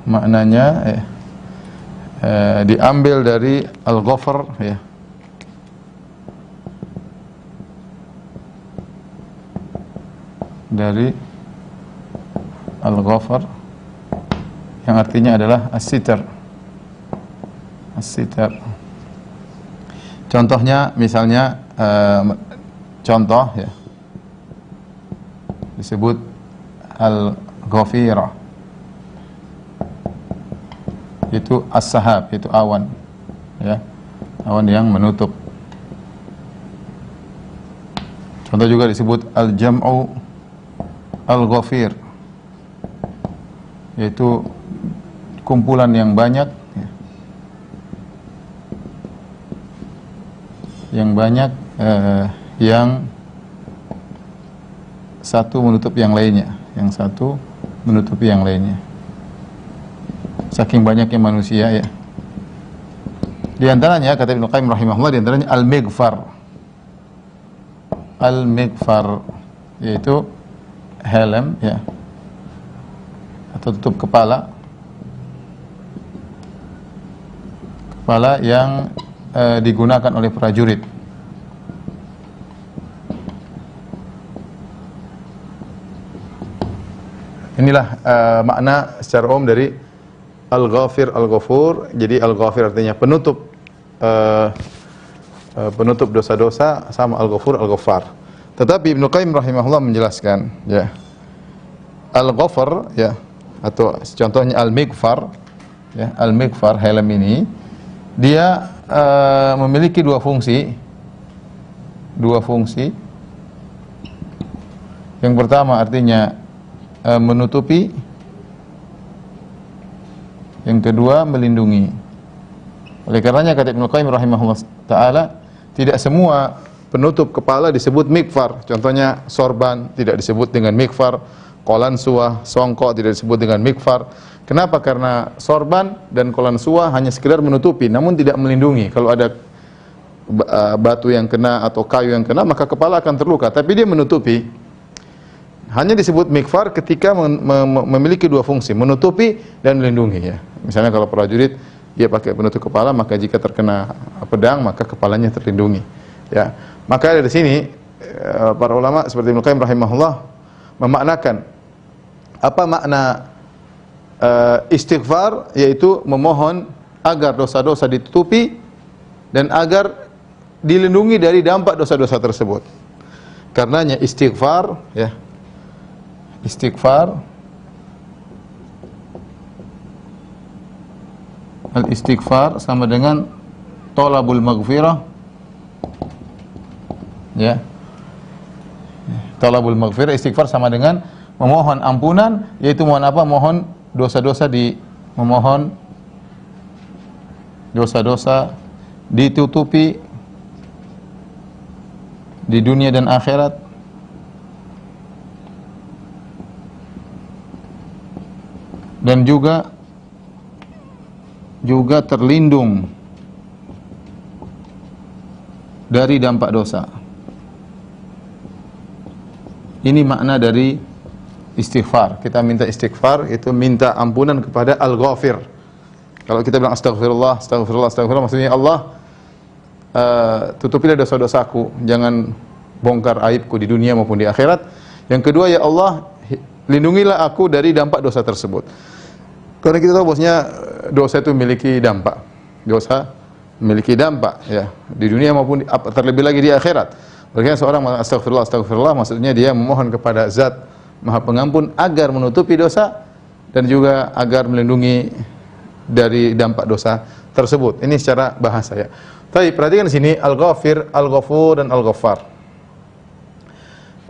maknanya diambil dari Al-Ghafar, ya. Dari Al-Ghafar yang artinya adalah as-sitar. As-sitar. Contohnya misalnya contoh, ya, disebut Al-Ghafirah, itu as-sahab, itu awan, ya, awan yang menutup. Contoh juga disebut al-jam'u al-ghafir, yaitu kumpulan yang banyak, ya, yang banyak, yang satu menutup yang lainnya, yang satu menutupi yang lainnya. Saking banyaknya manusia, ya. Di antaranya kata Ibnu Qayyim rahimahullah, di antaranya al-mighfar. Al-mighfar yaitu helm, ya, atau tutup kepala. Kepala yang digunakan oleh prajurit. Inilah makna secara umum dari Al-Ghafir, Al-Ghafur. Jadi Al-Ghafir artinya penutup, penutup dosa-dosa, sama Al-Ghafur, Al-Ghaffar. Tetapi Ibnu Qayyim rahimahullah menjelaskan, ya, Al-Ghafar, ya, atau contohnya Al-Mighfar, ya, Al-Mighfar, helm ini dia memiliki dua fungsi. Yang pertama artinya menutupi, yang kedua melindungi. Oleh karenanya kata Ibnu Qayyim rahimahullah taala, tidak semua penutup kepala disebut mikfar. Contohnya sorban tidak disebut dengan mikfar, qalansuah, songkok tidak disebut dengan mikfar. Kenapa? Karena sorban dan qalansuah hanya sekedar menutupi, namun tidak melindungi. Kalau ada batu yang kena atau kayu yang kena, maka kepala akan terluka, tapi dia menutupi. Hanya disebut mikfar ketika memiliki dua fungsi, menutupi dan melindungi, ya. Misalnya kalau prajurit dia pakai penutup kepala, maka jika terkena pedang maka kepalanya terlindungi, ya. Maka dari sini para ulama seperti Ibnu Qayyim rahimahullah memaknakan apa makna istighfar, yaitu memohon agar dosa-dosa ditutupi dan agar dilindungi dari dampak dosa-dosa tersebut. Karenanya istighfar, ya, istighfar, al-istighfar sama dengan thalabul maghfirah, ya. Thalabul maghfirah, istighfar sama dengan memohon ampunan, yaitu mohon apa? Mohon dosa-dosa memohon dosa-dosa ditutupi di dunia dan akhirat. Dan juga terlindung dari dampak dosa. Ini makna dari istighfar. Kita minta istighfar itu minta ampunan kepada Al-Ghafir. Kalau kita bilang astagfirullah, astagfirullah, astagfirullah, maksudnya Allah, tutupilah dosa-dosaku, jangan bongkar aibku di dunia maupun di akhirat. Yang kedua, ya Allah, lindungilah aku dari dampak dosa tersebut. Karena kita tahu bahwasanya dosa itu memiliki dampak. Dosa memiliki dampak, ya, di dunia maupun terlebih lagi di akhirat. Bagaimana seorang astagfirullah, astagfirullah, maksudnya dia memohon kepada Zat Maha Pengampun agar menutupi dosa dan juga agar melindungi dari dampak dosa tersebut. Ini secara bahasa, ya. Tapi perhatikan di sini Al-Ghafir, Al-Ghafur dan Al-Ghaffar.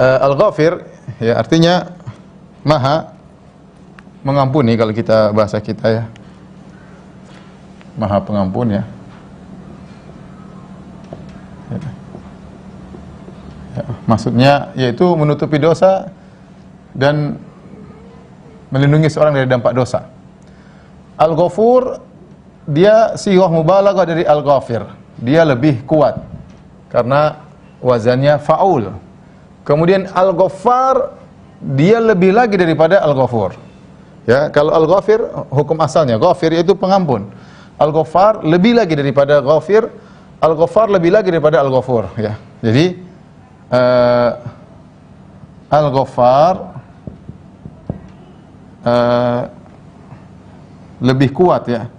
Al-Ghafir, ya, artinya Maha mengampuni, kalau kita bahasa kita, ya, Maha Pengampun, ya. Ya, maksudnya yaitu menutupi dosa dan melindungi seorang dari dampak dosa. Al-Ghafur dia sighah mubalaghah dari Al-Ghafir. Dia lebih kuat karena wazannya fa'ul. Kemudian Al-Ghaffar dia lebih lagi daripada Al-Ghafur. Ya, kalau Al-Ghafir hukum asalnya, Ghafir yaitu pengampun. Al-Ghaffar lebih lagi daripada Ghafir, Al-Ghaffar lebih lagi daripada Al-Ghafur, ya. Jadi Al-Ghaffar lebih kuat, ya.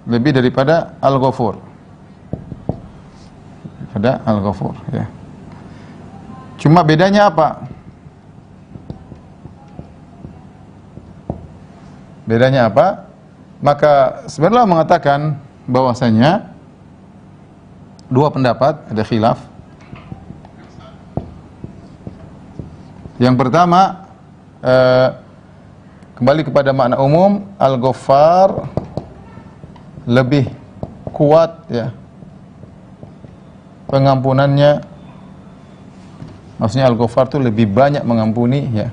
Lebih daripada Al-Ghafur. Pada Al-Ghafur, ya. Cuma bedanya apa? Bedanya apa? Maka sebenarnya mengatakan bahwasanya dua pendapat, ada khilaf. Yang pertama, kembali kepada makna umum, Al-Ghaffar lebih kuat, ya, pengampunannya. Maksudnya Al-Ghaffar itu lebih banyak mengampuni, ya.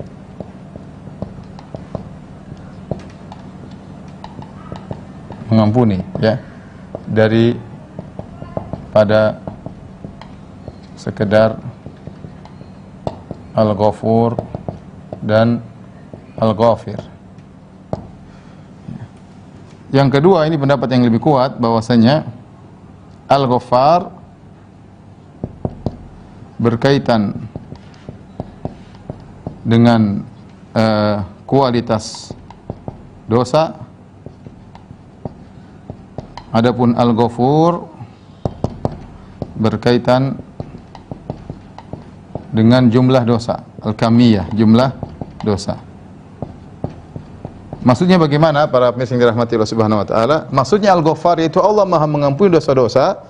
Mengampuni, ya, dari pada sekedar Al-Ghafur dan Al-Ghafir. Yang kedua, ini pendapat yang lebih kuat, bahwasanya Al-Ghaffar berkaitan dengan kualitas dosa, adapun Al-Ghafur berkaitan dengan jumlah dosa, al-kamiyah, jumlah dosa. Maksudnya bagaimana para pemirsa yang dirahmati Allah Subhanahu wa taala? Maksudnya Al-Ghaffar yaitu Allah Maha mengampuni dosa-dosa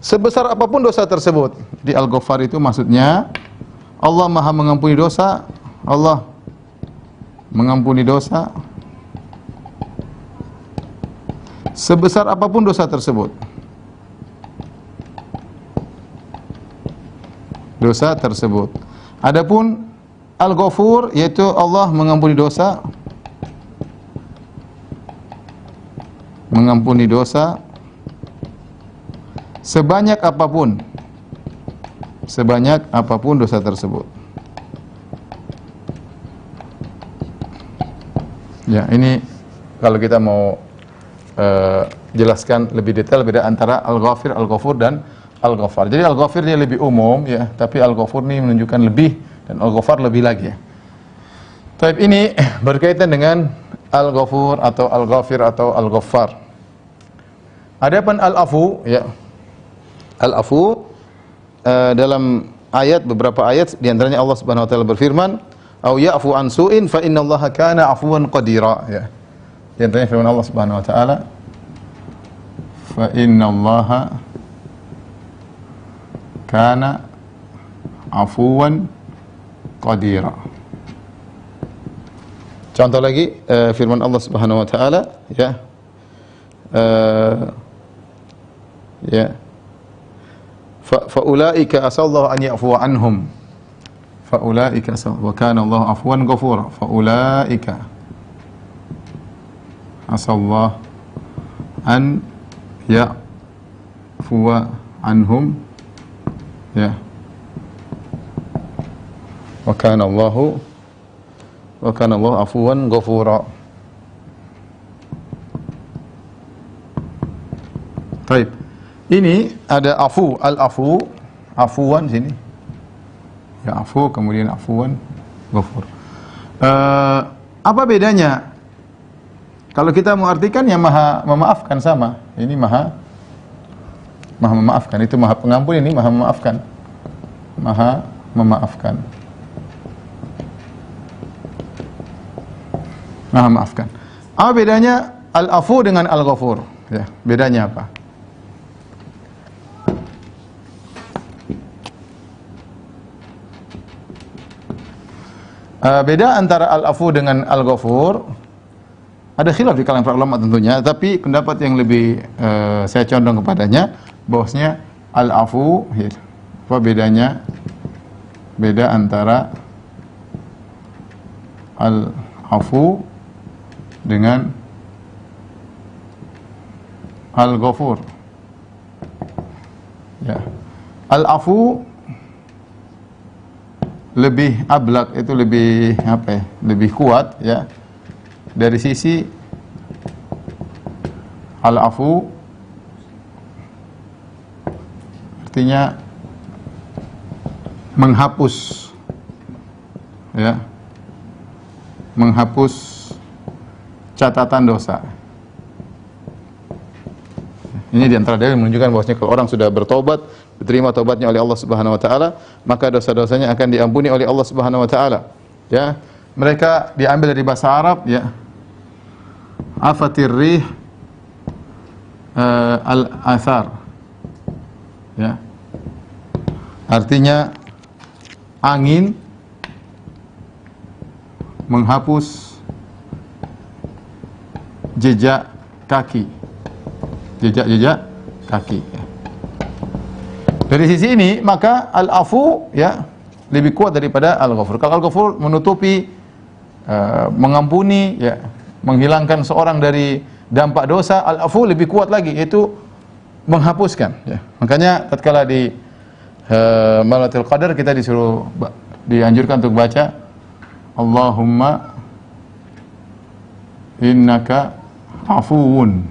sebesar apapun dosa tersebut. Di Al-Ghaffar itu maksudnya Allah Maha mengampuni dosa, Allah mengampuni dosa sebesar apapun dosa tersebut. Dosa tersebut. Adapun Al-Ghafur yaitu Allah mengampuni dosa, mengampuni dosa sebanyak apapun dosa tersebut. Ya, ini kalau kita mau jelaskan lebih detail beda antara Al-Ghafir, Al-Ghafur dan Al-Ghaffar. Jadi Al-Ghafir dia lebih umum, ya, tapi Al-Ghafur ini menunjukkan lebih, dan Al-Ghaffar lebih lagi, ya. Taib ini berkaitan dengan Al-Ghafur atau Al-Ghafir atau Al-Ghaffar. Adapun Al-Afu, ya. Al-Afu dalam ayat, beberapa ayat di antaranya Allah Subhanahu wa taala berfirman, "Au ya'fu an su'in fa innallaha kana 'afuwan qadira." Ya. Di antaranya firman Allah Subhanahu wa taala, "Fa innallaha kana 'afuwan qadira." Contoh lagi firman Allah Subhanahu wa taala, ya. Ya. Fa ulaika asallahu an ya'fuwa anhum. Fa ulaika wa kana Allahu 'afwan ghafura. Fa ulaika asallahu an ya'fuwa anhum, ya. Wa kana Allahu 'afwan ghafura. Baik. Ini ada afu, al-afu, afuwan sini. Ya, afu, kemudian afuwan, ghafur. Apa bedanya? Kalau kita mengartikan yang maha memaafkan sama. Ini maha memaafkan. Itu maha pengampun, ini maha memaafkan. Maha memaafkan. Maha memaafkan. Apa bedanya al-afu dengan al-ghafur? Ya, bedanya apa? Beda antara al-afu dengan al-ghafur, ada khilaf di kalangan para ulama tentunya, tapi pendapat yang lebih saya condong kepadanya bahwasanya al-afu, apa bedanya? Beda antara al-afu dengan al-ghafur. Ya. Al-afu lebih ablak, itu lebih apa ya? Lebih kuat, ya. dari sisi al-afu artinya menghapus, ya, menghapus catatan dosa. Ini diantara dalil menunjukkan bahwasanya kalau orang sudah bertobat, diterima tobatnya oleh Allah Subhanahu wa taala, maka dosa-dosanya akan diampuni oleh Allah Subhanahu wa taala. Ya, mereka diambil dari bahasa Arab, ya. Afatir rih al-athar. Ya. Artinya angin menghapus jejak kaki. Jejak-jejak kaki. Dari sisi ini maka al-afu, ya, lebih kuat daripada al-ghafur. Kalau al-ghafur menutupi, mengampuni, ya, menghilangkan seorang dari dampak dosa, al-afu lebih kuat lagi, yaitu menghapuskan, ya. Makanya tatkala di Lailatul Qadar kita dianjurkan untuk baca Allahumma innaka afuwun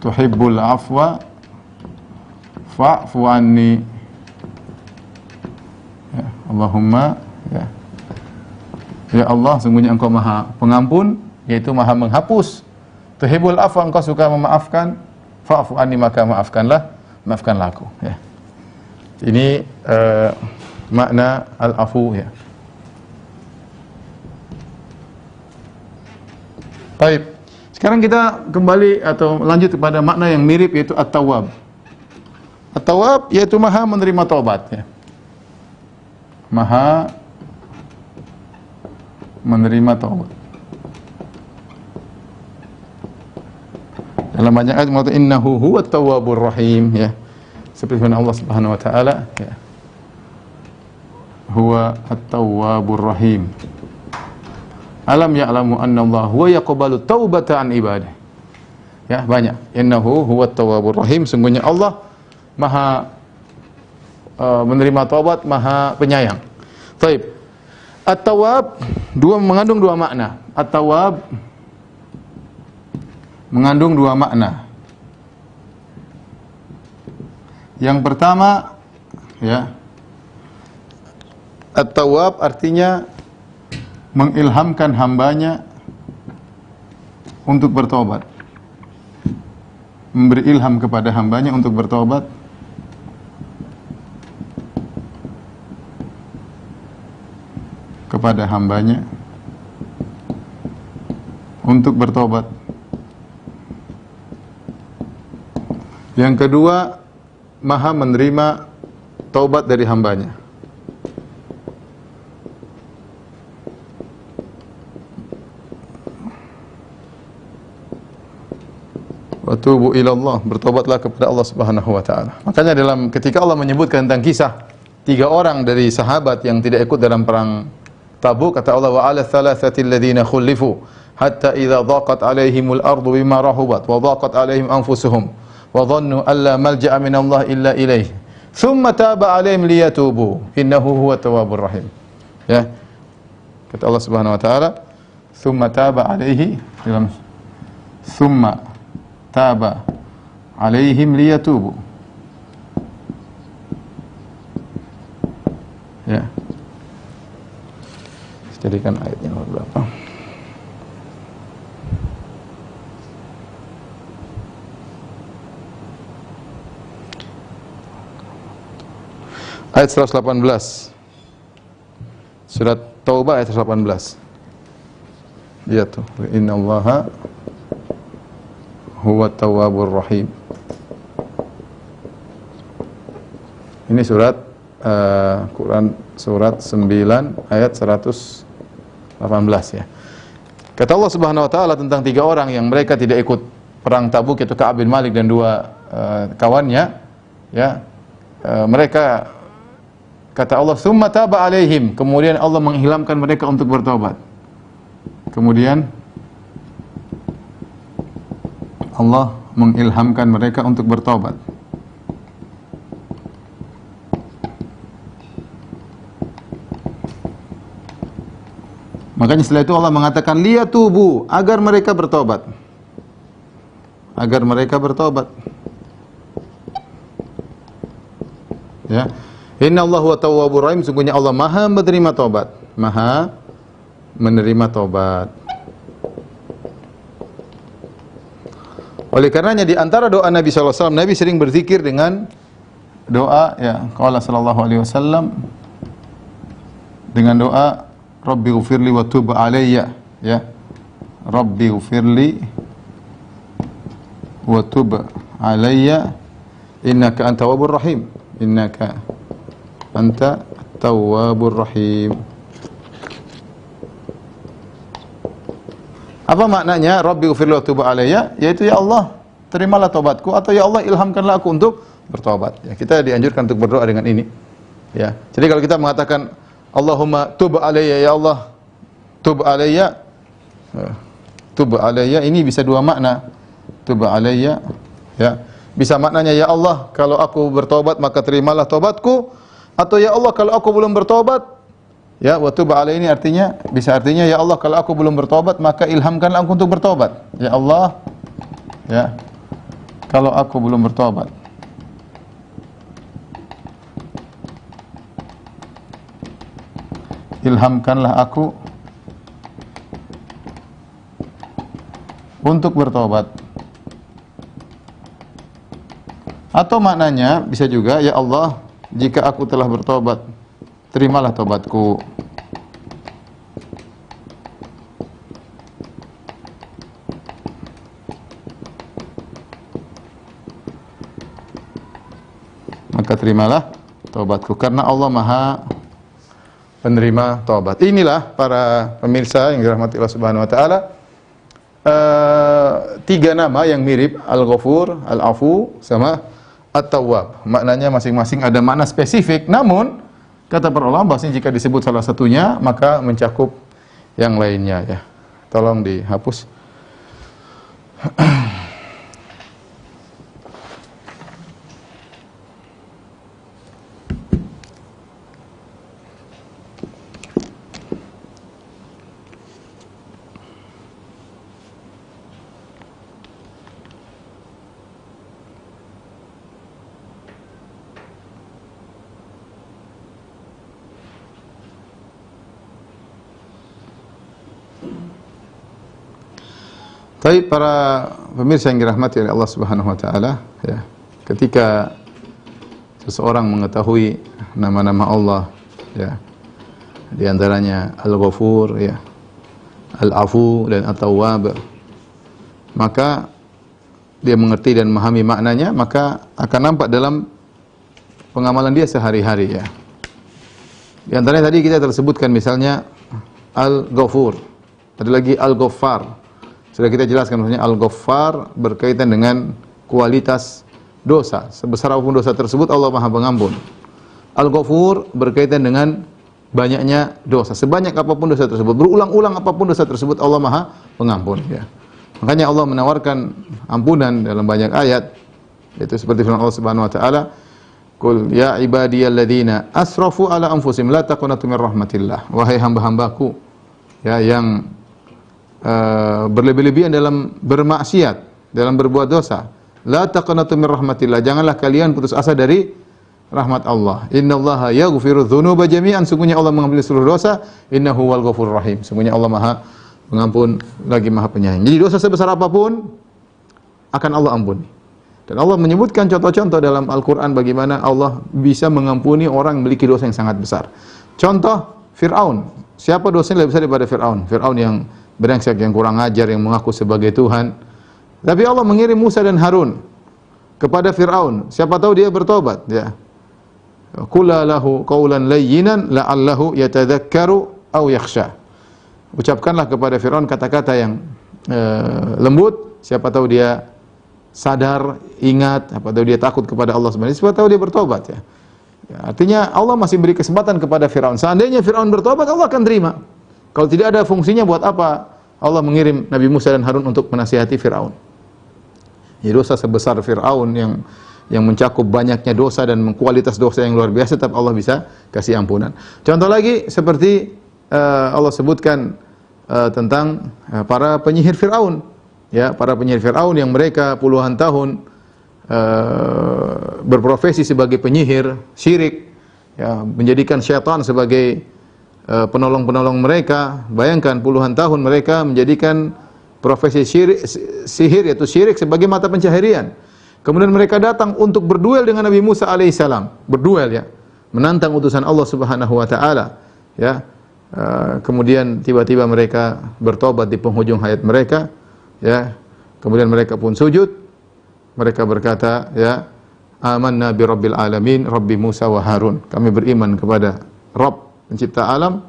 tuhibbul afwa fa'fu anni. Ya, Allahumma, ya. Ya Allah, sungguhnya Engkau Maha Pengampun, yaitu Maha Menghapus. Tuhibbul afwa, Engkau suka memaafkan. Fa'fu anni, maka maafkanlah aku, ya. Ini makna al-afu, ya. Baik. Sekarang kita kembali atau lanjut kepada makna yang mirip, yaitu at-tawwab. At-tawwab yaitu Maha menerima taubat, ya. Maha menerima taubat. Dalam banyak ayat mengatakan innahu huwat tawwabur rahim, ya. Seperti firman Allah Subhanahu wa taala, ya. Huwa at-tawwabur rahim. Alam ya'lamu anna Allah huwa yaqbalu taubata an ibadihi. Ya, banyak. Innahu huwat tawwabur rahim, sungguhnya Allah Maha menerima taubat, Maha penyayang. Baik. At-tawwab mengandung dua makna. At-tawwab mengandung dua makna. Yang pertama, ya, at-tawwab artinya mengilhamkan hambanya untuk bertobat, memberi ilham kepada hambanya untuk bertobat, kepada hambanya untuk bertobat. Yang kedua, Maha menerima taubat dari hambanya. Watubu ilallah, bertobatlah kepada Allah Subhanahu wa taala. Makanya ketika Allah menyebutkan tentang kisah 3 orang dari sahabat yang tidak ikut dalam perang Tabuk, kata Allah, wa 'ala thalathati alladhina khulifu hatta idza dhaqat 'alaihimul ardu bima rahubat wa dhaqat 'alaihim anfusuhum wa dhannu an la malja'a min Allah illa ilaih thumma taba 'alaihim liyatubu innahu huwat tawwabur rahim. Ya. Kata Allah Subhanahu wa taala, thumma taba 'alaihi thumma taba 'alaihim liyatubu. Ya. Jadikan ayatnya nomor berapa? Ayat 118. Surat Taubah ayat 118. Lihat tuh, innallaha huwat tawwabur rahim. Ini surat Quran surat 9 ayat 118, ya. Kata Allah Subhanahu wa taala tentang 3 orang yang mereka tidak ikut perang Tabuk, yaitu Ka'ab bin Malik dan 2 kawannya, ya. Mereka, kata Allah, tsumma taba alaihim, kemudian Allah menghilangkan mereka untuk bertobat. Kemudian Allah mengilhamkan mereka untuk bertobat. Makanya setelah itu Allah mengatakan liyatubu, agar mereka bertobat. Agar mereka bertobat. Ya. Innallaha tawwabur rahim, sungguhnya Allah Maha menerima tobat. Maha menerima tobat. Oleh karenanya di antara doa Nabi sallallahu alaihi wasallam, Nabi sering berzikir dengan doa ya, qala sallallahu alaihi wasallam, dengan doa Rabbi ghfirli wa tub alayya, ya. Rabbi ghfirli wa tub alayya innaka antat tawwabur rahim. Innaka anta tawwabur rahim. Apa maknanya Rabbi ghfirli wa tub alayya? Yaitu ya Allah, terimalah taubatku, atau ya Allah ilhamkanlah aku untuk bertobat. Ya, kita dianjurkan untuk berdoa dengan ini. Ya. Jadi kalau kita mengatakan Allahumma tub alayya, ya Allah tub alayya, tub alayya, ini bisa dua makna. Tub alayya, ya. Bisa maknanya ya Allah, kalau aku bertobat maka terimalah tobatku, atau ya Allah kalau aku belum bertobat, ya, wa tub alayya ini artinya bisa artinya ya Allah kalau aku belum bertobat maka ilhamkanlah aku untuk bertobat. Ya Allah, ya, kalau aku belum bertobat, ilhamkanlah aku untuk bertobat. Atau maknanya bisa juga ya Allah, jika aku telah bertobat, terimalah tobatku. Maka terimalah tobatku, karena Allah Maha penerima taubat. Inilah para pemirsa yang dirahmati Allah Subhanahu wa taala, tiga nama yang mirip, Al-Ghafur, Al-Afu, sama At-Tawwab. Maknanya masing-masing ada makna spesifik, namun kata para ulama bahwasanya jika disebut salah satunya maka mencakup yang lainnya, ya. Tolong dihapus. Tapi para pemirsa yang dirahmati oleh Allah Subhanahu wa taala, ya, ketika seseorang mengetahui nama-nama Allah, ya, di antaranya Al-Ghafur, ya, Al-Afu dan At-Tawwab, maka dia mengerti dan memahami maknanya, maka akan nampak dalam pengamalan dia sehari-hari, ya. Di antaranya tadi kita tersebutkan misalnya Al-Ghafur, ada lagi Al-Ghaffar. Sudah kita jelaskan, maksudnya Al-Ghaffar berkaitan dengan kualitas dosa. Sebesar apapun dosa tersebut, Allah Maha Pengampun. Al-Ghafur berkaitan dengan banyaknya dosa. Sebanyak apapun dosa tersebut, berulang-ulang apapun dosa tersebut, Allah Maha Pengampun, ya. Makanya Allah menawarkan ampunan dalam banyak ayat. Itu seperti firman Allah Subhanahu wa taala, "Qul ya ibadiyalladzina asrafu ala anfusihim la taqnatu mir rahmatillah." Wahai hamba-hambaku, ya, yang berlebih-lebihan dalam bermaksiat, dalam berbuat dosa, la taqnatu mir rahmatillah, janganlah kalian putus asa dari rahmat Allah. Innallaha yaghfiru dzunuba jami'an, sungguhnya Allah mengampuni seluruh dosa. Innahu wal ghafurur rahim, sungguhnya Allah Maha Pengampun lagi Maha Penyayang. Jadi dosa sebesar apapun akan Allah ampuni. Dan Allah menyebutkan contoh-contoh dalam Al-Qur'an bagaimana Allah bisa mengampuni orang yang memiliki dosa yang sangat besar. Contoh Fir'aun. Siapa dosanya lebih besar daripada Fir'aun? Fir'aun yang brengsek, yang kurang ajar, yang mengaku sebagai Tuhan. Tapi Allah mengirim Musa dan Harun kepada Fir'aun. Siapa tahu dia bertobat, ya. Qula lahu qawlan layyinan la'allahu yatadzakkaru aw yakhsha. Ucapkanlah kepada Fir'aun kata-kata yang lembut, siapa tahu dia sadar, ingat, siapa tahu dia takut kepada Allah Subhanahu wa taala, siapa tahu dia bertobat, ya. Ya, artinya Allah masih beri kesempatan kepada Fir'aun. Seandainya Fir'aun bertobat, Allah akan terima. Kalau tidak ada fungsinya, buat apa Allah mengirim Nabi Musa dan Harun untuk menasihati Fir'aun? Ya, dosa sebesar Fir'aun yang mencakup banyaknya dosa dan kualitas dosa yang luar biasa, tetap Allah bisa kasih ampunan. Contoh lagi seperti Allah sebutkan tentang para penyihir Firaun. Ya, para penyihir Firaun yang mereka puluhan tahun berprofesi sebagai penyihir, syirik, ya, menjadikan syaitan sebagai penolong-penolong mereka. Bayangkan puluhan tahun mereka menjadikan profesi sihir yaitu syirik sebagai mata pencaharian. Kemudian mereka datang untuk berduel dengan Nabi Musa alaihissalam, berduel ya, menantang utusan Allah Subhanahu wa taala, ya. Kemudian tiba-tiba mereka bertobat di penghujung hayat mereka, ya. Kemudian mereka pun sujud. Mereka berkata, ya, amanna bi rabbil alamin, Rabbi Musa wa Harun. Kami beriman kepada Rabb pencipta alam.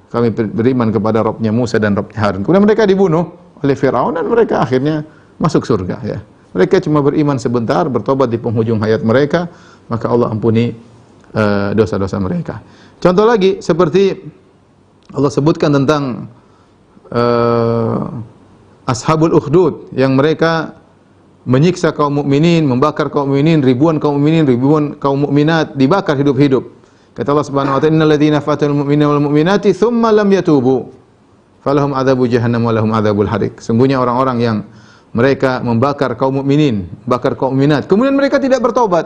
Kami beriman kepada Rabbnya Musa dan Rabbnya Harun. Kemudian mereka dibunuh oleh Firaun dan mereka akhirnya masuk surga, ya. Mereka cuma beriman sebentar, bertobat di penghujung hayat mereka, maka Allah ampuni dosa-dosa mereka. Contoh lagi seperti Allah sebutkan tentang Ashabul Ukhdud yang mereka menyiksa kaum mukminin, membakar kaum mukminin, ribuan kaum mukminat dibakar hidup-hidup. Kata Allah Subhanahu wa taala, "Innal ladzina fatanul mu'minina wal mu'minati tsumma lam yatubu falahum adzabu jahannam wa lahum adzabul hariq." Sungguhnya orang-orang yang mereka membakar kaum mukminin, bakar kaum mukminat, kemudian mereka tidak bertobat,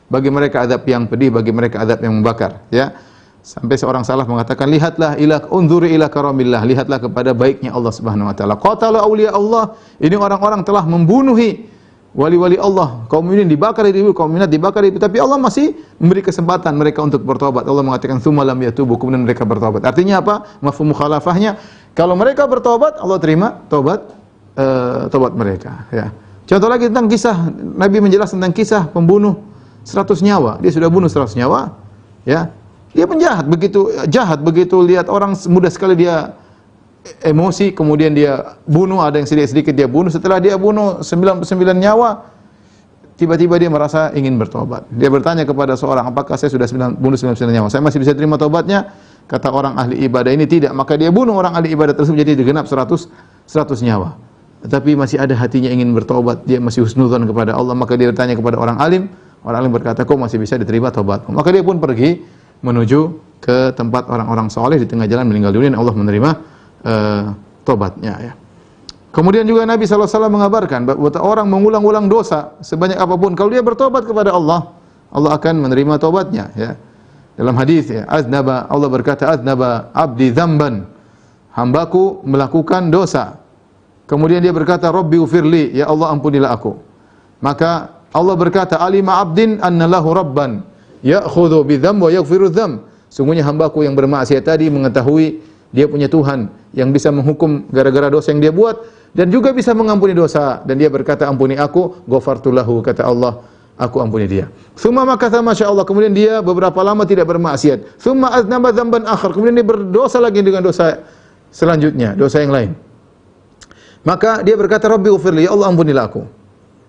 bagi mereka azab yang pedih, bagi mereka azab yang membakar, ya. Sampai seorang salaf mengatakan, lihatlah unzuri ila karamillah, lihatlah kepada baiknya Allah Subhanahu wa taala. Qatala auliya Allah, ini orang-orang telah membunuhi wali-wali Allah, kaum mukminin dibakar hidup, kaum mukminat dibakar hidup, tapi Allah masih memberi kesempatan mereka untuk bertobat. Allah mengatakan tsumma lam yatubu, kemudian mereka bertobat. Artinya apa? Mafhum mukhalafahnya, kalau mereka bertobat, Allah terima tobat mereka, ya. Contoh lagi tentang kisah Nabi menjelaskan tentang kisah pembunuh 100 nyawa. Dia sudah bunuh 100 nyawa, ya. Dia penjahat, begitu lihat orang mudah sekali dia emosi, kemudian dia bunuh, ada yang sedikit-sedikit dia bunuh. Setelah dia bunuh 99 nyawa, tiba-tiba dia merasa ingin bertobat. Dia bertanya kepada seorang, apakah saya sudah bunuh 99 nyawa? Saya masih bisa terima tobatnya? Kata orang ahli ibadah ini tidak. Maka dia bunuh orang ahli ibadah tersebut, jadi digenap 100 nyawa. Tetapi masih ada hatinya ingin bertobat, dia masih husnudzon kepada Allah. Maka dia bertanya kepada orang alim berkata, kok masih bisa diterima tobatmu? Maka dia pun pergi menuju ke tempat orang-orang soleh, di tengah jalan meninggal dunia dan Allah menerima tobatnya, ya. Kemudian juga Nabi SAW mengabarkan bahwa orang mengulang-ulang dosa sebanyak apapun, kalau dia bertobat kepada Allah, Allah akan menerima tobatnya, ya. Dalam hadis, ya, Allah berkata, aznaba abdi dzamban, hambaku melakukan dosa. Kemudian dia berkata, Rabbi ufirli, ya Allah ampunilah aku. Maka Allah berkata, alima abdin anna lahu rabban ya'khudhu bidzam wa yaghfiru dzam. Sungguhnya hambaku yang bermaksiat tadi mengetahui dia punya Tuhan yang bisa menghukum gara-gara dosa yang dia buat dan juga bisa mengampuni dosa, dan dia berkata, ampuni aku, ghafartu lahu, kata Allah, aku ampuni dia. Tsumma makatha masyaallah, kemudian dia beberapa lama tidak bermaksiat. Tsumma aznaba dzamban akhar, kemudian dia berdosa lagi dengan dosa selanjutnya, dosa yang lain. Maka dia berkata, Rabbi ghfirli, ya Allah ampunilah aku.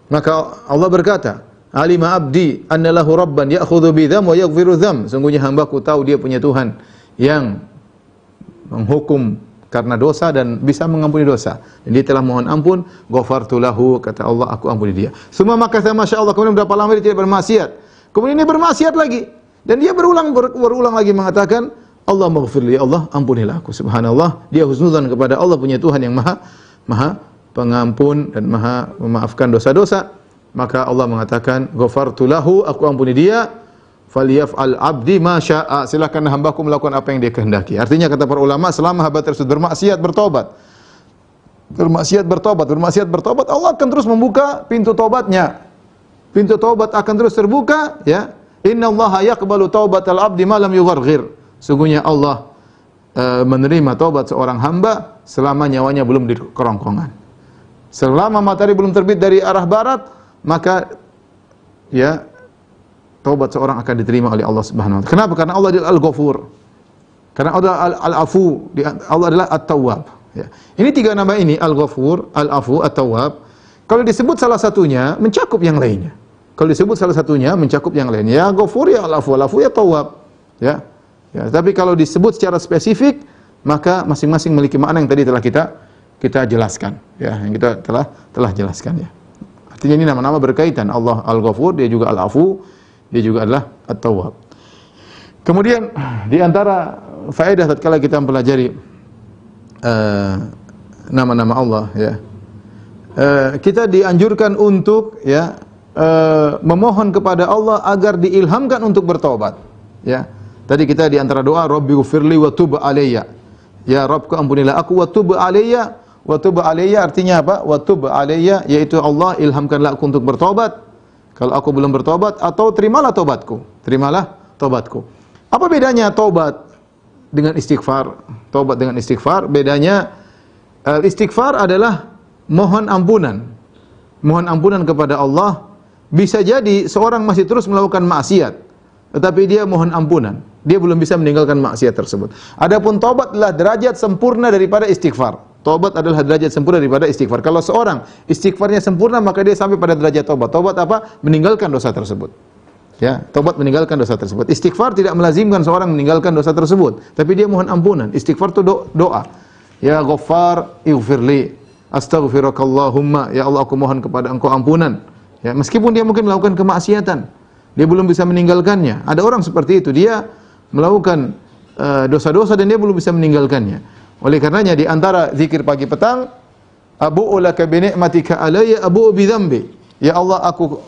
Maka Allah berkata, alima abdi anna lahu rabban ya'khudhu bidzam wa yaghfiru dzam. Sungguhnya hambaku tahu dia punya Tuhan yang menghukum karena dosa dan bisa mengampuni dosa. Dan dia telah mohon ampun, ghafartu lahu, kata Allah, aku ampuni dia. Semua maka masyaallah, kemudian berapa lama dia tidak bermaksiat. Kemudian dia bermaksiat lagi. Dan dia berulang lagi mengatakan, Allah maghfirli, ya Allah ampunilah aku. Subhanallah, dia husnudzan kepada Allah, punya Tuhan yang maha pengampun dan maha memaafkan dosa-dosa. Maka Allah mengatakan, ghafartu lahu, aku ampuni dia, falyaf'al abdi ma syaa, silakan hambaku melakukan apa yang dia kehendaki. Artinya kata para ulama, selama hamba tersebut bermaksiat bertobat, Allah akan terus membuka pintu tobatnya. Pintu tobat akan terus terbuka, ya. Innallaha yaqbalu taubatal abdi ma lam yugharghir. Sungguhnya Allah menerima taubat seorang hamba selama nyawanya belum di kerongkongan. Selama matahari belum terbit dari arah barat, maka, ya, taubat seorang akan diterima oleh Allah Subhanahu wa taala. Kenapa? Karena Allah adalah Al-Ghafur. Karena Allah adalah Al-Afu, Allah adalah At-Tawwab, ya. Ini tiga nama ini, Al-Ghafur, Al-Afu, At-Tawwab. Kalau disebut salah satunya, mencakup yang lainnya. Kalau disebut salah satunya, mencakup yang lainnya. Ya Ghafur, ya Al-Afu, Al-Afu, ya Tawwab, ya. Ya, tapi kalau disebut secara spesifik, maka masing-masing memiliki makna yang tadi telah kita jelaskan, ya, yang kita telah jelaskan, ya. Artinya ini nama-nama berkaitan. Allah Al-Ghafur, dia juga Al-Afu, dia juga adalah At-Tawwab. Kemudian di antara faedah tatkala kita mempelajari nama-nama Allah, ya. Kita dianjurkan untuk, ya, memohon kepada Allah agar diilhamkan untuk bertobat, ya. Tadi kita di antara doa, Rabbighfirli wa tub alayya. Ya Rabbku, ampunilah aku, wa tub alayya. Wa tub alayya artinya apa? Wa tub alayya yaitu Allah ilhamkanlah aku untuk bertobat. Kalau aku belum bertobat, atau terimalah tobatku. Terimalah tobatku. Apa bedanya tobat dengan istighfar? Tobat dengan istighfar, bedanya istighfar adalah mohon ampunan. Mohon ampunan kepada Allah. Bisa jadi seorang masih terus melakukan maksiat, tetapi dia mohon ampunan. Dia belum bisa meninggalkan maksiat tersebut. Adapun tobat adalah derajat sempurna daripada istighfar. Tobat adalah derajat sempurna daripada istighfar. Kalau seorang istighfarnya sempurna, maka dia sampai pada derajat tobat. Tobat apa? Meninggalkan dosa tersebut. Ya, tobat meninggalkan dosa tersebut. Istighfar tidak melazimkan seorang meninggalkan dosa tersebut, tapi dia mohon ampunan. Istighfar itu doa. Ya Ghaffar, ighfirli. Astaghfirukallahumma. Ya Allah, aku mohon kepada Engkau ampunan. Ya, meskipun dia mungkin melakukan kemaksiatan, dia belum bisa meninggalkannya. Ada orang seperti itu, dia melakukan dosa-dosa dan dia belum bisa meninggalkannya. Oleh karenanya di antara zikir pagi petang, abu'u laka bi ni'matika alayya abu'u bi dzambi. Ya Allah, aku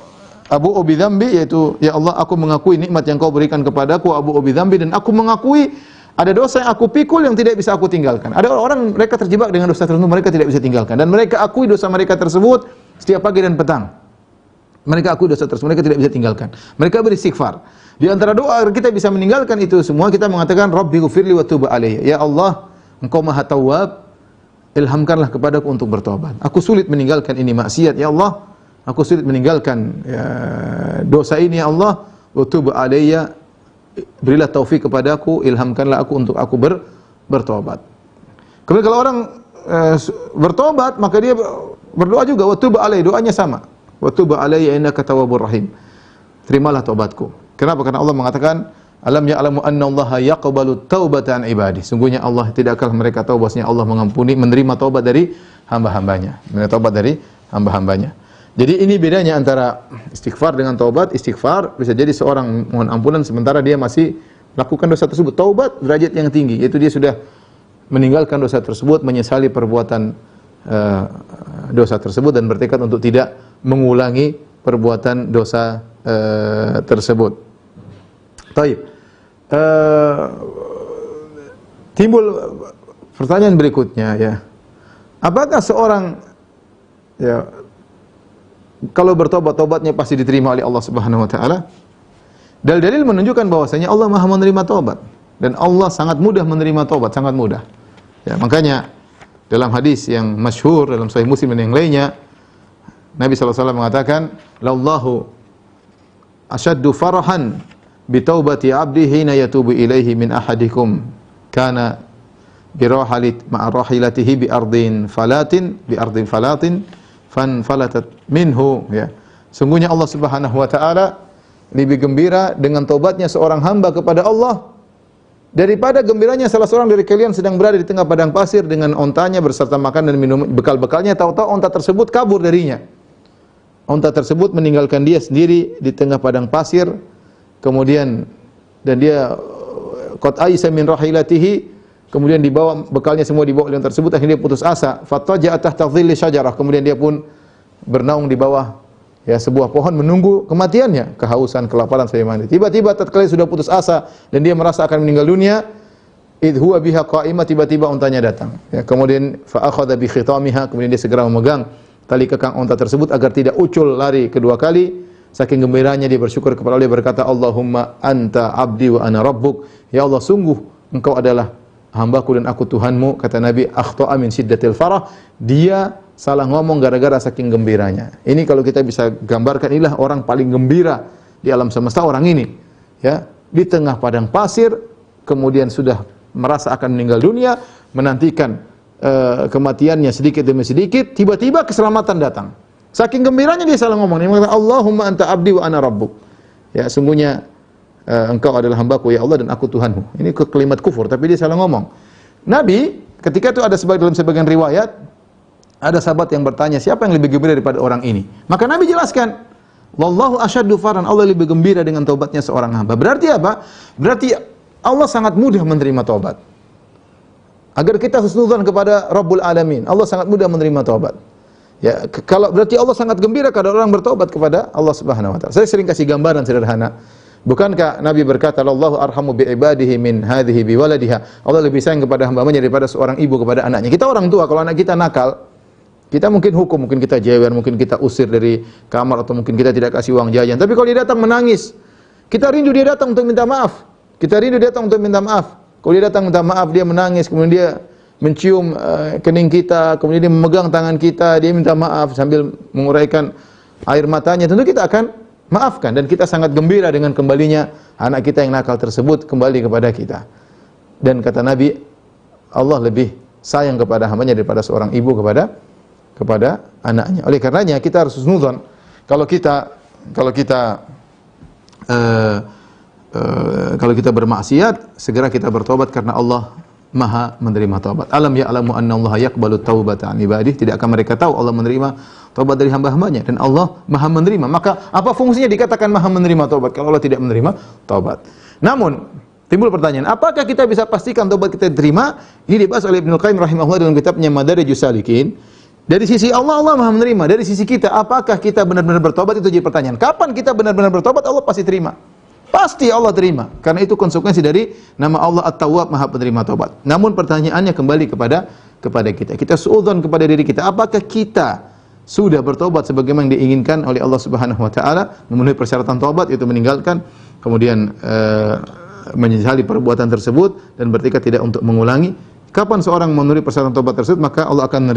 abu'u bi dzambi, yaitu ya Allah, aku mengakui nikmat yang Kau berikan kepadaku, abu'u bi dzambi, dan aku mengakui ada dosa yang aku pikul yang tidak bisa aku tinggalkan. Ada orang mereka terjebak dengan dosa tertentu, mereka tidak bisa tinggalkan, dan mereka akui dosa mereka tersebut setiap pagi dan petang. Mereka akui dosa tersebut, mereka tidak bisa tinggalkan. Mereka beristighfar. Di antara doa agar kita bisa meninggalkan itu semua, kita mengatakan Rabbighfirli wa tub alayya. Ya Allah, Engkau Maha Tawwab, ilhamkanlah kepadaku untuk bertobat. Aku sulit meninggalkan ini maksiat, ya Allah. Aku sulit meninggalkan dosa ini, ya Allah. Wa tub alayya, berilah taufik kepadaku, ilhamkanlah aku untuk aku bertobat. Kemudian kalau orang bertobat, maka dia berdoa juga, wa tub alayya, doanya sama. Wa tub alayya innaka tawwabur rahim. Terimalah taubatku. Kenapa? Karena Allah mengatakan, alam ya'lamu anna Allaha yaqbalu taubata an ibadi. Sungguhnya Allah, tidakkah mereka tahu bahwasanya Allah mengampuni, menerima taubat dari hamba-hambanya. Menerima taubat dari hamba-hambanya. Jadi ini bedanya antara istighfar dengan taubat. Istighfar bisa jadi seorang mohon ampunan sementara dia masih melakukan dosa tersebut. Taubat derajat yang tinggi, yaitu dia sudah meninggalkan dosa tersebut, menyesali perbuatan dosa tersebut dan bertekad untuk tidak mengulangi perbuatan dosa tersebut. Baik. Timbul pertanyaan berikutnya, ya. Apakah seorang, ya, kalau bertobat, tobatnya pasti diterima oleh Allah Subhanahu wa taala? Dalil-dalil menunjukkan bahwasanya Allah Maha menerima tobat dan Allah sangat mudah menerima tobat, sangat mudah. Ya, makanya dalam hadis yang masyhur dalam Sahih Muslim dan yang lainnya, Nabi sallallahu alaihi wasallam mengatakan, "Lallahu asyaddu farahan bi taubati 'abdi hina yatubu ilaihi min ahadikum kana bi rahalit ma'a rahilatihi bi ardin falatin fanfalatat minhu." Ya. Sungguhnya Allah Subhanahu wa taala lebih gembira dengan taubatnya seorang hamba kepada Allah daripada gembiranya salah seorang dari kalian sedang berada di tengah padang pasir dengan ontanya berserta makan dan minum bekal-bekalnya, tahu-tahu onta tersebut kabur darinya. Onta tersebut meninggalkan dia sendiri di tengah padang pasir, kemudian dan dia qad aisa min rahilatihi, kemudian dibawa bekalnya semua dibawa oleh onta tersebut, akhirnya dia putus asa. Fattaja'a tahta dhilli syajarah, kemudian dia pun bernaung di bawah sebuah pohon menunggu kematiannya, kehausan, kelaparan sebagaimana. Tiba-tiba tatkala sudah putus asa dan dia merasa akan meninggal dunia, idh huwa biha qa'imah, tiba-tiba ontanya datang. Ya, kemudian fa akhadha bi khitamiha, kemudian dia segera memegang tali kekang onta tersebut agar tidak ucul lari kedua kali. Saking gembiranya dia bersyukur kepada Allah, dia berkata, Allahumma anta abdi wa ana rabbuk. Ya Allah, sungguh engkau adalah hambaku dan aku Tuhanmu. Kata Nabi, akhta'a min syiddatil farah, dia salah ngomong gara-gara saking gembiranya. Ini kalau kita bisa gambarkan, inilah orang paling gembira di alam semesta, orang ini. Ya, di tengah padang pasir, kemudian sudah merasa akan meninggal dunia, menantikan kematiannya sedikit demi sedikit, tiba-tiba keselamatan datang. Saking gembiranya dia salah ngomong. Dia mengatakan, Allahumma anta abdi wa ana rabbuk. Ya, sungguhnya engkau adalah hambaku ya Allah dan aku Tuhanmu. Ini kalimat kufur, tapi dia salah ngomong. Nabi ketika itu ada dalam sebagian riwayat, ada sahabat yang bertanya, siapa yang lebih gembira daripada orang ini? Maka Nabi jelaskan, wallahu asyaddu faran, Allah lebih gembira dengan taubatnya seorang hamba. Berarti apa? Berarti Allah sangat mudah menerima taubat. Agar kita husnudzon kepada Rabbul Alamin. Allah sangat mudah menerima taubat. Ya, kalau berarti Allah sangat gembira kalau orang bertobat kepada Allah Subhanahu wa taala. Saya sering kasih gambaran sederhana. Bukankah Nabi berkata, "Allahu arhamu bi ibadihi min hadhihi bi waladiha." Allah lebih sayang kepada hamba-Nya daripada seorang ibu kepada anaknya. Kita orang tua, kalau anak kita nakal, kita mungkin hukum, mungkin kita jewer, mungkin kita usir dari kamar, atau mungkin kita tidak kasih uang jajan. Tapi kalau dia datang menangis, kita rindu dia datang untuk minta maaf. Kita rindu dia datang untuk minta maaf. Kalau dia datang minta maaf, dia menangis, kemudian dia mencium kening kita, kemudian dia memegang tangan kita, dia minta maaf sambil menguraikan air matanya, tentu kita akan maafkan, dan kita sangat gembira dengan kembalinya anak kita yang nakal tersebut kembali kepada kita. Dan kata Nabi, Allah lebih sayang kepada hamba-Nya daripada seorang ibu kepada anaknya. Oleh karenanya kita harus husnudzon. Kalau kita bermaksiat, segera kita bertobat karena Allah Maha menerima taubat. Alam ya'lamu anna Allah yaqbalu taubata 'an ibadihi. Tidakkah mereka tahu Allah menerima taubat dari hamba-hambanya, dan Allah Maha menerima. Maka apa fungsinya dikatakan Maha menerima taubat kalau Allah tidak menerima taubat? Namun timbul pertanyaan, apakah kita bisa pastikan taubat kita diterima? Ini dibahas oleh Ibnu Qayyim rahimahullah dalam kitabnya Madarijus Salikin. Dari sisi Allah, Allah Maha menerima. Dari sisi kita, apakah kita benar-benar bertobat? Itu jadi pertanyaan. Kapan kita benar-benar bertobat? Allah pasti terima. Pasti Allah terima, karena itu konsekuensi dari nama Allah At-Tawwab, Maha penerima taubat. Namun pertanyaannya kembali kepada kita. Kita suudzon kepada diri kita. Apakah kita sudah bertobat sebagaimana yang diinginkan oleh Allah Subhanahu wa taala, memenuhi persyaratan taubat, yaitu meninggalkan, kemudian menyesali perbuatan tersebut dan bertekad tidak untuk mengulangi. Kapan seorang memenuhi persyaratan taubat tersebut, maka Allah akan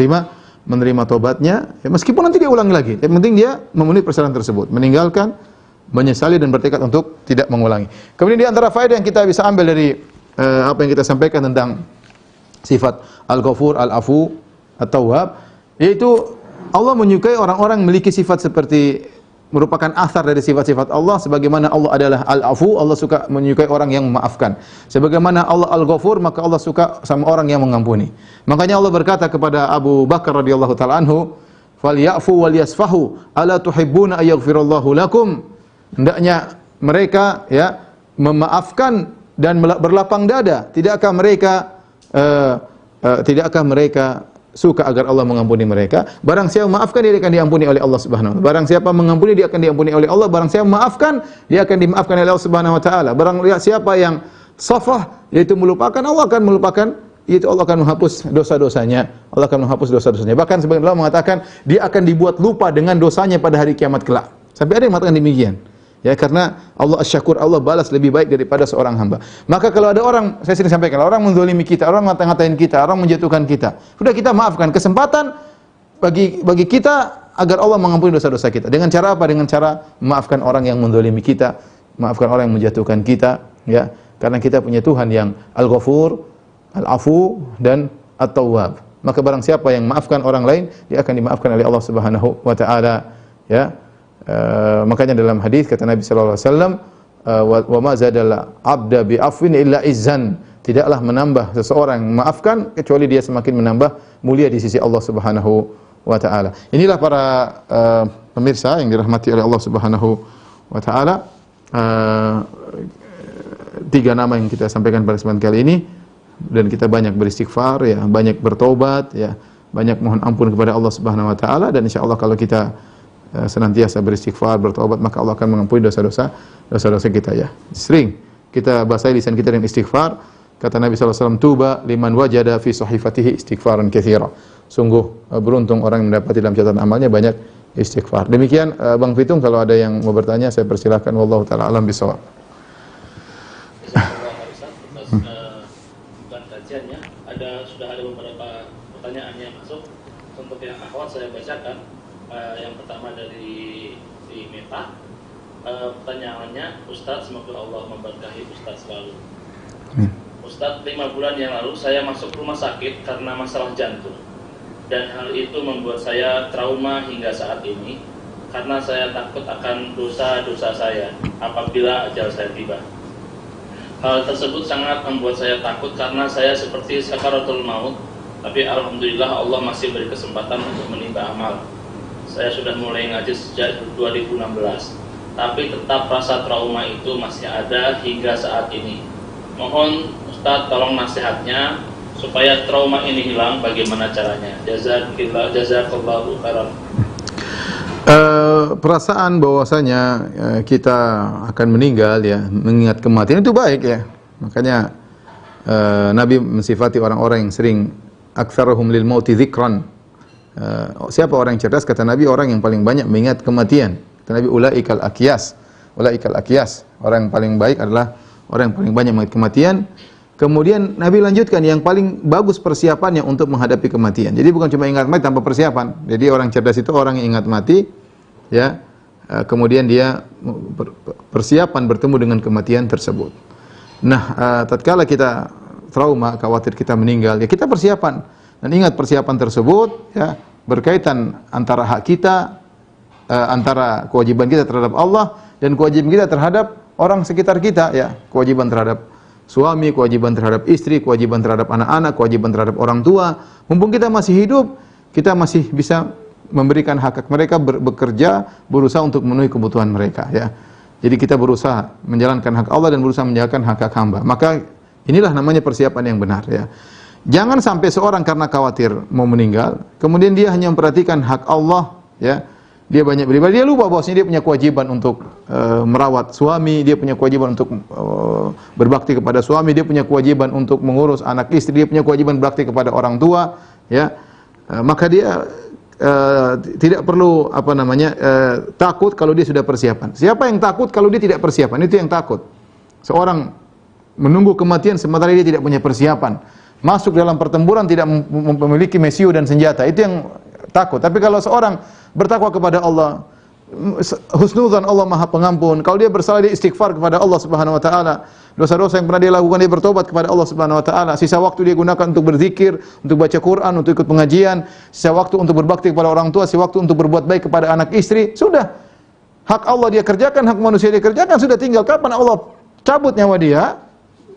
menerima taubatnya, ya, meskipun nanti dia ulangi lagi. Yang penting dia memenuhi persyaratan tersebut, meninggalkan, menyesali dan bertekad untuk tidak mengulangi. Kemudian di antara faedah yang kita bisa ambil dari apa yang kita sampaikan tentang sifat Al-Ghafur, Al-Afu, At-Tawwab, yaitu Allah menyukai orang-orang memiliki sifat seperti, merupakan asar dari sifat-sifat Allah. Sebagaimana Allah adalah Al-Afu, Allah suka menyukai orang yang memaafkan. Sebagaimana Allah Al-Ghafur, maka Allah suka sama orang yang mengampuni. Makanya Allah berkata kepada Abu Bakar radhiyallahu taala anhu, "Falyafu wal yasfahu, ala tuhibbuna ayaghfirallahu lakum." Hendaknya mereka, ya, memaafkan dan berlapang dada. Tidakkah mereka suka agar Allah mengampuni mereka? Barang siapa memaafkan, dia akan diampuni oleh Allah Subhanahu wa taala. Barang siapa mengampuni, dia akan diampuni oleh Allah. Barang siapa memaafkan, dia akan dimaafkan oleh Allah Subhanahu wa taala. Barang siapa yang safah, yaitu melupakan, Allah akan melupakan, yaitu Allah akan menghapus dosa-dosanya. Allah akan menghapus dosa-dosanya. Bahkan sebagian ulama mengatakan dia akan dibuat lupa dengan dosanya pada hari kiamat kelak. Sampai ada yang mengatakan demikian. Ya, karena Allah Asy-Syakur, Allah balas lebih baik daripada seorang hamba. Maka kalau ada orang, saya sering sampaikan, orang menzalimi kita, orang ngata-ngatain kita, orang menjatuhkan kita, sudah kita maafkan. Kesempatan bagi kita agar Allah mengampuni dosa-dosa kita. Dengan cara apa? Dengan cara memaafkan orang yang menzalimi kita, maafkan orang yang menjatuhkan kita, ya. Karena kita punya Tuhan yang Al-Ghafur, Al-Afu, dan At-Tawwab. Maka barang siapa yang maafkan orang lain, dia akan dimaafkan oleh Allah Subhanahu wa taala, ya. Makanya dalam hadis kata Nabi sallallahu alaihi wasallam, wa ma zadal abda bi afwin illa izzan. Tidaklah menambah seseorang memaafkan kecuali dia semakin menambah mulia di sisi Allah Subhanahu wa taala. Inilah para pemirsa yang dirahmati oleh Allah Subhanahu wa taala, tiga nama yang kita sampaikan pada kesempatan kali ini, dan kita banyak beristighfar, ya, banyak bertobat, ya, banyak mohon ampun kepada Allah Subhanahu wa taala, dan insyaallah kalau kita senantiasa beristighfar, bertobat, maka Allah akan mengampuni dosa-dosa kita, ya. Sering kita basahi lisan kita dengan istighfar. Kata Nabi sallallahu alaihi wasallam, "Tuba liman wajada fi sahifatihi istighfaran katsira." Sungguh beruntung orang yang mendapati dalam catatan amalnya banyak istighfar. Demikian Bang Fitung, kalau ada yang mau bertanya saya persilahkan. Wallahu taala alam bisawab. Bukan kajiannya, sudah ada beberapa pertanyaan yang masuk. Untuk yang akhwat saya bacakan. Yang pertama dari Meta, pertanyaannya, Ustadz, semoga Allah memberkahi Ustadz selalu. Ustadz, 5 bulan yang lalu saya masuk rumah sakit karena masalah jantung, dan hal itu membuat saya trauma hingga saat ini karena saya takut akan dosa-dosa saya apabila ajal saya tiba. Hal tersebut sangat membuat saya takut karena saya seperti sakaratul maut, tapi alhamdulillah Allah masih beri kesempatan untuk menimba amal. Saya sudah mulai ngaji sejak 2016, tapi tetap rasa trauma itu masih ada hingga saat ini. Mohon Ustadz tolong nasihatnya, supaya trauma ini hilang, bagaimana caranya? Jazakallahu khairan. Perasaan bahwasanya kita akan meninggal ya, mengingat kematian itu baik ya. Makanya Nabi mensifati orang-orang yang sering aktsaruhum lil mauti dzikran. Siapa orang yang cerdas? Kata Nabi, orang yang paling banyak mengingat kematian. Kata Nabi, ulaikal aqyas. Ulaikal aqyas. Orang yang paling baik adalah orang yang paling banyak mengingat kematian. Kemudian Nabi lanjutkan, yang paling bagus persiapannya untuk menghadapi kematian. Jadi bukan cuma ingat mati tanpa persiapan. Jadi orang cerdas itu orang yang ingat mati, ya. Kemudian dia persiapan bertemu dengan kematian tersebut. Nah, tatkala kita trauma, khawatir kita meninggal, ya kita persiapan. Dan ingat persiapan tersebut, ya, berkaitan antara hak kita, antara kewajiban kita terhadap Allah dan kewajiban kita terhadap orang sekitar kita, ya. Kewajiban terhadap suami, kewajiban terhadap istri, kewajiban terhadap anak-anak, kewajiban terhadap orang tua. Mumpung kita masih hidup, kita masih bisa memberikan hak mereka, bekerja, berusaha untuk memenuhi kebutuhan mereka, ya. Jadi kita berusaha menjalankan hak Allah dan berusaha menjalankan hak hamba. Maka inilah namanya persiapan yang benar, ya. Jangan sampai seorang karena khawatir mau meninggal, kemudian dia hanya memperhatikan hak Allah, ya. Dia banyak beribadah, dia lupa bahwasanya dia punya kewajiban untuk merawat suami, dia punya kewajiban untuk berbakti kepada suami, dia punya kewajiban untuk mengurus anak istri, dia punya kewajiban berbakti kepada orang tua, ya. Maka dia tidak perlu takut kalau dia sudah persiapan. Siapa yang takut kalau dia tidak persiapan? Itu yang takut. Seorang menunggu kematian sementara dia tidak punya persiapan. Masuk dalam pertempuran tidak memiliki mesiu dan senjata. Itu yang takut. Tapi kalau seorang bertakwa kepada Allah, husnudzan Allah Maha Pengampun. Kalau dia bersalah, dia istighfar kepada Allah Subhanahu wa taala. Dosa-dosa yang pernah dia lakukan, dia bertobat kepada Allah Subhanahu wa taala. Sisa waktu dia gunakan untuk berzikir, untuk baca Quran, untuk ikut pengajian, sisa waktu untuk berbakti kepada orang tua, sisa waktu untuk berbuat baik kepada anak istri. Sudah. Hak Allah dia kerjakan, hak manusia dia kerjakan, sudah, tinggal kapan Allah cabut nyawa dia,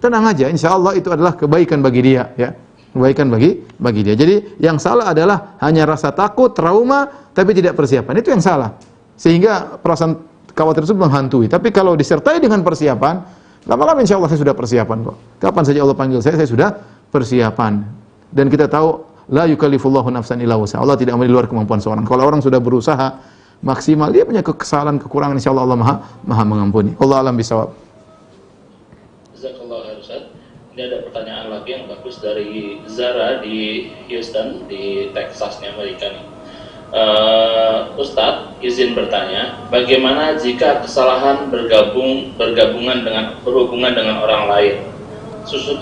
tenang aja, insyaallah itu adalah kebaikan bagi dia, ya. Kebaikan bagi dia. Jadi yang salah adalah hanya rasa takut, trauma, tapi tidak persiapan. Itu yang salah. Sehingga perasaan khawatir tersebut menghantui. Tapi kalau disertai dengan persiapan, lama-lama insyaallah saya sudah persiapan kok. Kapan saja Allah panggil saya sudah persiapan. Dan kita tahu, la yukallifullahu nafsan illa wus'aha. Allah tidak mau di luar kemampuan seorang. Kalau orang sudah berusaha maksimal, dia punya kesalahan, kekurangan, insyaallah Allah maha mengampuni. Allah alam bisawab. Jazakallahu khairan, Ustaz. Ini ada pertanyaan lagi yang bagus dari Zara di Houston, di Texas, Amerika nih. Ustadz, izin bertanya, bagaimana jika kesalahan berhubungan dengan orang lain?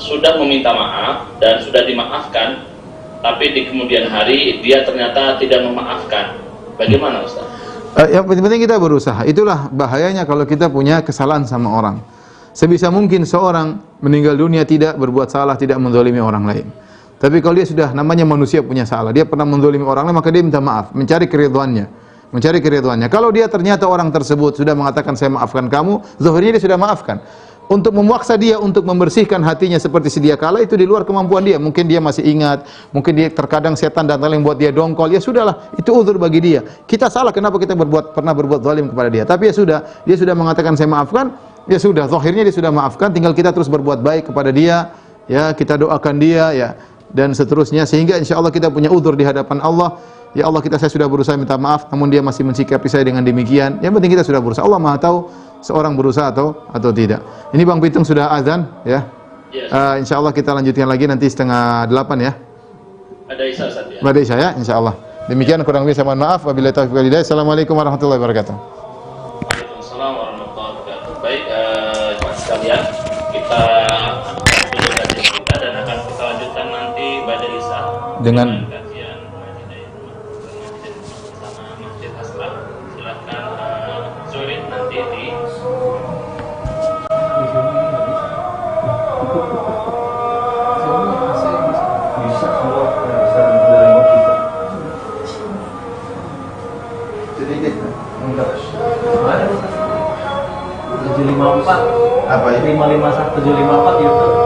Sudah meminta maaf dan sudah dimaafkan, tapi di kemudian hari dia ternyata tidak memaafkan. Bagaimana, Ustadz? Yang penting kita berusaha. Itulah bahayanya kalau kita punya kesalahan sama orang. Sebisa mungkin seorang meninggal dunia tidak berbuat salah, tidak menzalimi orang lain. Tapi kalau dia sudah, namanya manusia punya salah, dia pernah menzalimi orang lain, maka dia minta maaf, mencari keridhaannya. Kalau dia ternyata orang tersebut sudah mengatakan saya maafkan kamu, zahirnya dia sudah maafkan. Untuk memaksa dia untuk membersihkan hatinya seperti sedia kala, itu di luar kemampuan dia. Mungkin dia masih ingat, mungkin dia terkadang setan dan lain buat dia dongkol. Ya sudahlah, itu uzur bagi dia. Kita salah kenapa kita pernah berbuat zalim kepada dia. Tapi ya sudah, dia sudah mengatakan saya maafkan, ya sudah, zahirnya dia sudah maafkan, tinggal kita terus berbuat baik kepada dia, ya, kita doakan dia, ya, dan seterusnya, sehingga insyaallah kita punya uzur di hadapan Allah. Ya Allah, saya sudah berusaha minta maaf, namun dia masih mensikapi saya dengan demikian. Yang penting kita sudah berusaha. Allah Maha tahu seorang berusaha atau tidak. Ini Bang Pitung sudah azan, ya. Yes. Insyaallah kita lanjutkan lagi nanti 7:30 ya. Ada isya, Ustaz, ya. Ada isya, ya, insyaallah. Demikian, kurang lebih saya mohon maaf. Wabillahi taufiq wal hidayah. Assalamualaikum warahmatullahi wabarakatuh. Waalaikumsalam warahmatullahi wabarakatuh. Baik, jemaah sekalian, kita tutup kajian kita dan akan kita lanjutkan nanti pada isya dengan kajian Masjid bersama Masjid Aslah. Silakan join nanti di bisa semua dari kita. sedikit enggak. Ada 754 Apa ya? 551 754 YouTube.